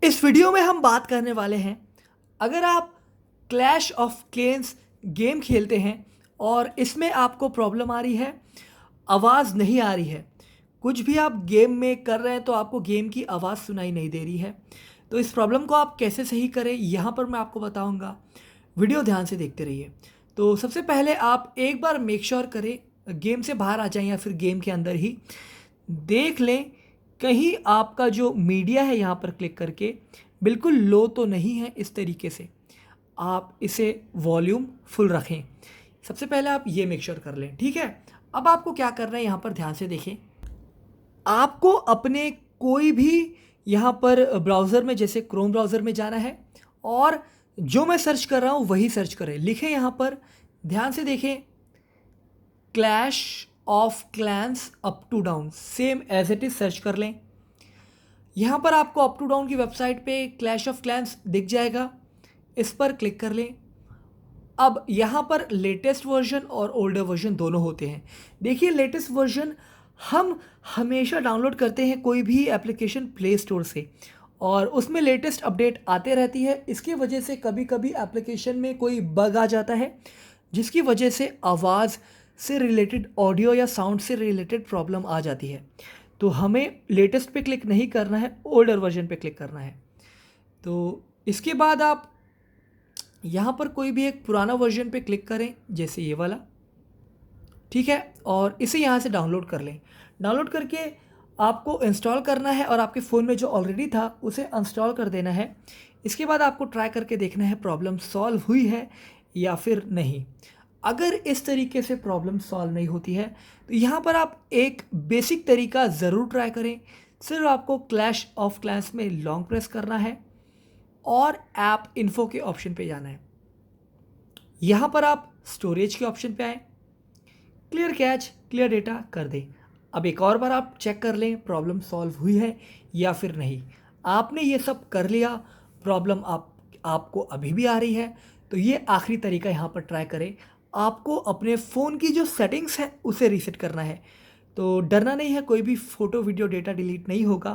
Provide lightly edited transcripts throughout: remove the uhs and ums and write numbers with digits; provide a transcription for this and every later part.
इस वीडियो में हम बात करने वाले हैं, अगर आप क्लैश ऑफ क्लैंस गेम खेलते हैं और इसमें आपको प्रॉब्लम आ रही है, आवाज़ नहीं आ रही है, कुछ भी आप गेम में कर रहे हैं तो आपको गेम की आवाज़ सुनाई नहीं दे रही है, तो इस प्रॉब्लम को आप कैसे सही करें यहाँ पर मैं आपको बताऊँगा। वीडियो ध्यान से देखते रहिए। तो सबसे पहले आप एक बार मेक श्योर करें, गेम से बाहर आ जाएं या फिर गेम के अंदर ही देख लें कहीं आपका जो मीडिया है यहाँ पर क्लिक करके बिल्कुल लो तो नहीं है। इस तरीके से आप इसे वॉल्यूम फुल रखें। सबसे पहले आप ये मेक श्योर कर लें, ठीक है। अब आपको क्या करना है, यहाँ पर ध्यान से देखें। आपको अपने कोई भी यहाँ पर ब्राउज़र में, जैसे क्रोम ब्राउज़र में जाना है और जो मैं सर्च कर रहा हूँ वही सर्च करें। लिखें यहाँ पर, ध्यान से देखें, Clash of Clans Uptodown, same as it is search कर लें। यहाँ पर आपको अप टू डाउन की वेबसाइट पे क्लैश ऑफ क्लैंस दिख जाएगा, इस पर क्लिक कर लें। अब यहाँ पर लेटेस्ट वर्जन और ओल्डर वर्जन दोनों होते हैं। देखिए, लेटेस्ट वर्जन हम हमेशा डाउनलोड करते हैं कोई भी एप्लीकेशन प्ले स्टोर से और उसमें लेटेस्ट अपडेट आते रहती है। इसकी वजह से कभी कभी एप्लीकेशन में कोई बग आ जाता है जिसकी वजह से आवाज़ से रिलेटेड, ऑडियो या साउंड से रिलेटेड प्रॉब्लम आ जाती है। तो हमें लेटेस्ट पे क्लिक नहीं करना है, ओल्डर वर्जन पे क्लिक करना है। तो इसके बाद आप यहाँ पर कोई भी एक पुराना वर्जन पे क्लिक करें, जैसे ये वाला, ठीक है, और इसे यहाँ से डाउनलोड कर लें। डाउनलोड करके आपको इंस्टॉल करना है और आपके फ़ोन में जो ऑलरेडी था उसे अनइंस्टॉल कर देना है। इसके बाद आपको ट्राई करके देखना है प्रॉब्लम सॉल्व हुई है या फिर नहीं। अगर इस तरीके से प्रॉब्लम सॉल्व नहीं होती है तो यहाँ पर आप एक बेसिक तरीका ज़रूर ट्राई करें। सिर्फ आपको क्लैश ऑफ क्लैंस में लॉन्ग प्रेस करना है और ऐप इन्फो के ऑप्शन पे जाना है। यहाँ पर आप स्टोरेज के ऑप्शन पे आए, क्लियर कैच क्लियर डेटा कर दें। अब एक और बार आप चेक कर लें प्रॉब्लम सॉल्व हुई है या फिर नहीं। आपने ये सब कर लिया, प्रॉब्लम आपको अभी भी आ रही है, तो ये आखिरी तरीका यहाँ पर ट्राई करें। आपको अपने फ़ोन की जो सेटिंग्स है उसे रीसेट करना है। तो डरना नहीं है, कोई भी फ़ोटो वीडियो डेटा डिलीट नहीं होगा।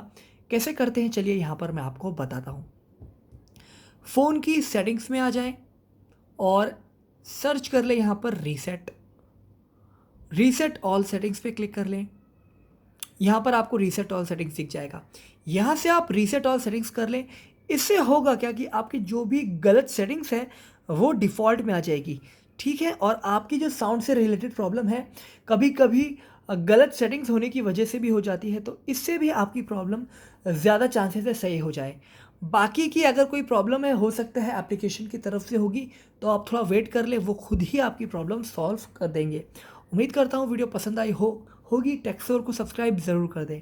कैसे करते हैं चलिए यहाँ पर मैं आपको बताता हूँ। फ़ोन की सेटिंग्स में आ जाएं और सर्च कर लें यहाँ पर रीसेट ऑल सेटिंग्स पे क्लिक कर लें। यहाँ पर आपको रीसेट ऑल सेटिंग्स दिख जाएगा, यहाँ से आप रीसेट ऑल सेटिंग्स कर लें। इससे होगा क्या कि आपकी जो भी गलत सेटिंग्स है वो डिफ़ॉल्ट में आ जाएगी, ठीक है। और आपकी जो साउंड से रिलेटेड प्रॉब्लम है, कभी कभी गलत सेटिंग्स होने की वजह से भी हो जाती है, तो इससे भी आपकी प्रॉब्लम ज़्यादा चांसेस है सही हो जाए। बाकी की अगर कोई प्रॉब्लम है, हो सकता है एप्लीकेशन की तरफ से होगी, तो आप थोड़ा वेट कर ले, वो खुद ही आपकी प्रॉब्लम सॉल्व कर देंगे। उम्मीद करता हूँ वीडियो पसंद आई होगी। टेक्सोर को सब्सक्राइब ज़रूर कर दें।